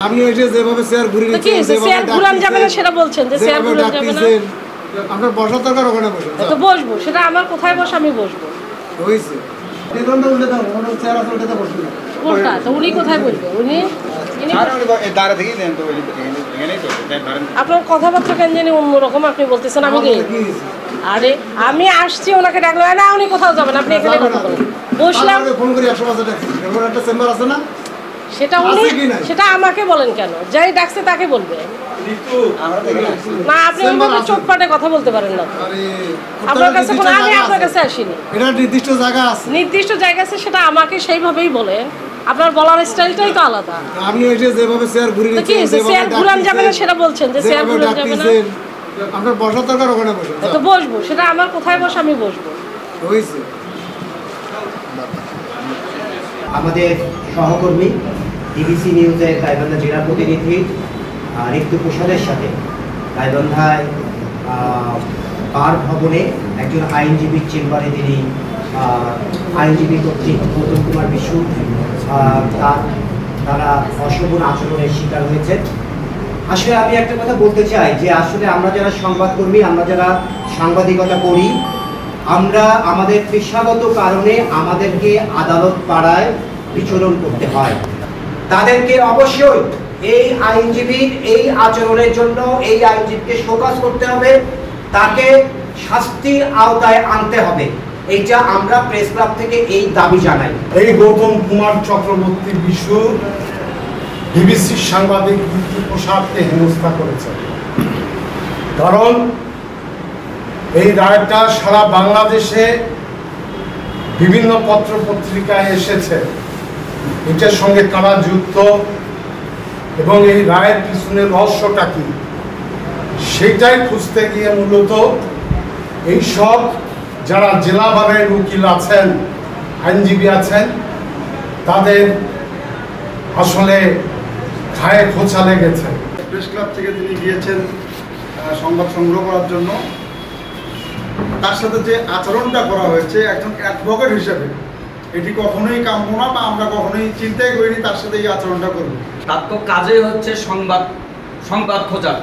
আপনি এসে যেভাবে চেয়ার ঘুরে নিচ্ছেন, চেয়ার ঘুরান যাবে না সেটা বলছেন যে চেয়ার ঘুরান যাবে না। আপনার বসার দরকার ওখানে বসে। তো বসবো, সেটা আমার কোথায় বসে আমি বসবো। হইছে। টেবিলটা উল্টে দাও, ওখানে চেয়ার আছে ওটাতে বসুন না। উল্টা তো উনি কোথায় বসবে? উনি দাঁড়া থেকে দেন তো এখানেই তো ধরেন। আপনার কথাবার্তা কেন জানি অন্যরকম আপনি বলতেছেন। আমি কি আরে আমি আসছি ওনাকে ডাকলো না, উনি কোথাও যাবেন, আপনি এখানে কথা বলেন। বসলাম ফোন করি 100 বাজে ডাকি। এমন একটা চেম্বার আছে না? সেটা উনি সেটা আমাকে বলেন কেন? যাই ডাকছে তাকে বলবে না। আপনি ওইভাবে চোখপাটে কথা বলতে পারেন না। আপনার কাছে কোনো আমি আপনার কাছে আসিনি। এটা নির্দিষ্ট জায়গা আছে, নির্দিষ্ট জায়গা আছে, সেটা আমাকে সেইভাবেই বলেন। আপনার বলার স্টাইলটাই তো আলাদা। আপনি এসে যেভাবে চেয়ার ঘুরে নিচ্ছেন, চেয়ার ঘুরান যাবে না সেটা বলছেন যে চেয়ার ঘুরান যাবে না। আপনার বসার দরকার ওখানে বসে। তো বসবো, সেটা আমার কোথায় বসে আমি বসবো। হইছে। আমাদের সহকর্মী ডিবিসি নিউজের গাইবান্ধা জেলা প্রতিনিধি ঋতু প্রসাদের সাথে গাইবান্ধায় বার ভবনে একজন আইনজীবীর চেম্বারে তিনি আইনজীবী কর্তৃক গৌতম কুমার বিশু তারা অশোভন আচরণের শিকার হয়েছেন। আসলে আমি একটা কথা বলতে চাই যে আসলে আমরা যারা সংবাদকর্মী, আমরা যারা সাংবাদিকতা করি, আমরা আমাদের পেশাগত কারণে আমাদেরকে আদালত পাড়ায় বিচরণ করতে হয়। তাদেরকে অবশ্যই এই আইনজীবীর এই আচরণের জন্য এই আইনজীবীকে শোকজ করতে হবে, তাকে শাস্তির আওতায় আনতে হবে। এইটা আমরা প্রেস ক্লাব থেকে এই দাবি জানাই। এই গৌতম কুমার চক্রবর্তী বিশু বিবিসির সাংবাদিক ঋতু প্রসাদকে হেনস্থা করেছে, কারণ এই রায়টা সারা বাংলাদেশে বিভিন্ন পত্র পত্রিকায় এসেছে। এটার সঙ্গে কারা যুক্ত এবং এই রায়ের পিছনে রহস্যটা কি সেটাই খুঁজতে গিয়ে মূলত এই সব যারা জেলা বারের উকিল আছেন, আইনজীবী আছেন, তাদের আসলে খায়ে খোঁচা লেগেছে। প্রেস ক্লাব থেকে তিনি গিয়েছেন সংবাদ সংগ্রহ করার জন্য। তার সাথে যে আচরণটা করা হয়েছে একজন অ্যাডভোকেট হিসেবে এটি কখনোই কাম্য না, বা আমরা কখনোই চিন্তাই করিনি তার সাথে এই আচরণটা করব। তার তো কাজেই হচ্ছে সংবাদ খোঁজা।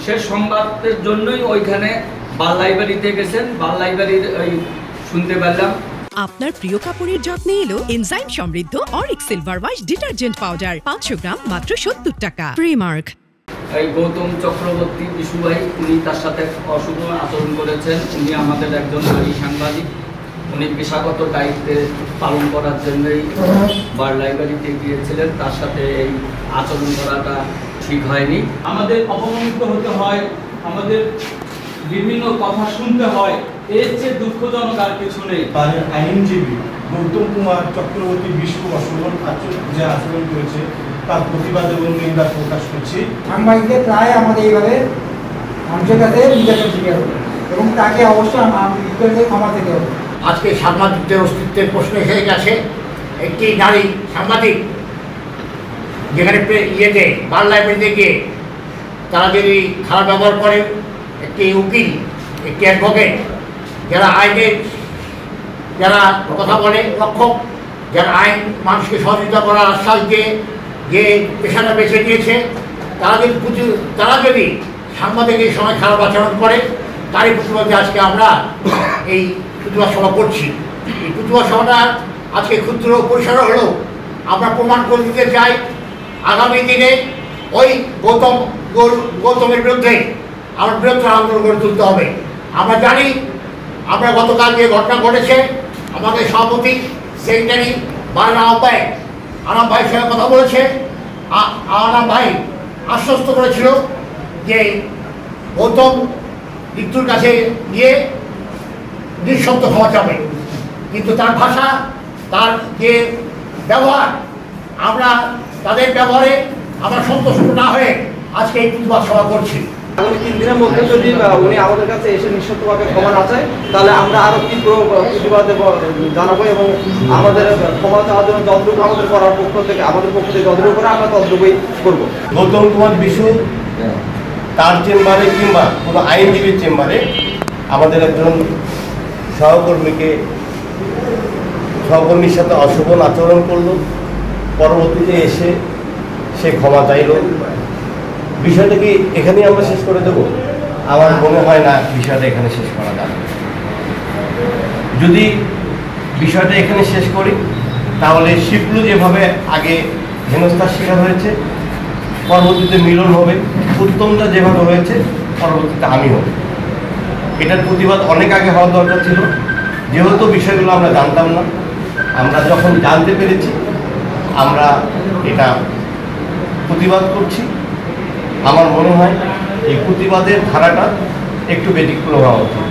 সে সংবাদের জন্যই ওইখানে বাল লাইব্রেরিতে গেছেন। বাল লাইব্রেরির ওই শুনতে পেলাম আপনার প্রিয় কাপড়ের যত্নে এলো এনজাইম সমৃদ্ধ Arik silver wash detergent powder 500 গ্রাম মাত্র 70 টাকা। প্রিমার্ক। এই গৌতম চক্রবর্তী বিশু ভাই, উনি তার সাথে অশুভ আচরণ করেছেন। উনি আমাদের একজন নারী সাংবাদিক, উনি পেশাগত দায়িত্বে পালন করার জন্যই বার লাইব্রেরিতে গিয়েছিলেন। তার সাথে এই আচরণ করাটা ঠিক হয়নি। আমাদের অপমানিত হতে হয়, আমাদের বিভিন্ন কথা শুনতে হয়, এর চেয়ে দুঃখজনক আর কিছু নেই। আইনজীবী গৌতম কুমার চক্রবর্তী বিশু অশোভন যে আচরণ করেছে তার প্রতিবাদ এবং নিন্দা প্রকাশ করছি। সাংবাদিকদের প্রায় আমাদের এইভাবে মানুষের কাছে নির্যাতন শিকার হবে এবং তাকে অবশ্যই ক্ষমা দিতে হবে। আজকে সাংবাদিকদের অস্তিত্বের প্রশ্ন এসে গেছে। একটি নারী সাংবাদিক যেখানে ইয়েতে বার লাইব্রেরিতে গিয়ে তারা যদি খারাপ ব্যবহার করে, একটি উকিল, একটি অ্যাডভোকেট, যারা আইনের যারা কথা বলে রক্ষক, যারা আইন মানুষকে সহযোগিতা করার আশ্বাস দিয়ে যে পেশাটা বেছে নিয়েছে, তারা যদি সাংবাদিকের সময় খারাপ আচরণ করে, তারই প্রতিবাদে আজকে আমরা এই প্রতিবাদ সভা করছি। এই প্রতিবাদ সভাটা আজকে ক্ষুদ্র পরিসরে হলেও আমরা প্রমাণ করে দিতে চাই আগামী দিনে ওই গৌতমের বিরুদ্ধে আমরা বৃহত্তর আন্দোলন করে তুলতে হবে। আমরা জানি, আমরা গতকাল যে ঘটনা ঘটেছে, আমাদের সভাপতি সেক্রেটারি বারের আনাম ভাইয়ের সঙ্গে কথা বলেছে। আনাম ভাই আশ্বস্ত করেছিল যে গৌতম মৃত্যুর কাছে গিয়ে নিঃশব্দ ক্ষমা চাবে, কিন্তু তার ভাষা, তার যে ব্যবহার, আমরা তাদের ব্যবহারে আমরা সন্তুষ্ট না হয়ে আজকে এই প্রতিবাদ সভা করছি। আগামী 3 দিনের মধ্যে যদি উনি আমাদের কাছে এসে নিঃশর্তভাবে ক্ষমা না চায়, তাহলে আমরা আরো তীব্র প্রতিবাদ জানাবো এবং আমাদের ক্ষমা চাওয়ার জন্য যতটুকু আমাদের করার পক্ষ থেকে যতটুকু করে আমরা ততটুকুই করবো। গৌতম কুমার বিশু তার চেম্বারে কিংবা কোনো আইনজীবীর চেম্বারে আমাদের একজন সহকর্মীর সাথে অশোভন আচরণ করলো। পরবর্তীতে এসে সে ক্ষমা চাইল। বিষয়টা কি এখানেই আমরা শেষ করে দেব? আমার মনে হয় না বিষয়টা এখানে শেষ করা যাবে। যদি বিষয়টা এখানে শেষ করি তাহলে শিবলু যেভাবে আগে হেনস্থার শিকার হয়েছে, পরবর্তীতে মিলন হবে, উত্তমটা যেভাবে হয়েছে পরবর্তীতে আমি হব। এটার প্রতিবাদ অনেক আগে হওয়ার দরকার ছিল, যেহেতু বিষয়গুলো আমরা জানতাম না। আমরা যখন জানতে পেরেছি আমরা এটা প্রতিবাদ করছি। আমার মনে হয় এই প্রতিবাদের ধারাটা একটু ব্যতিক্রম হওয়া উচিত।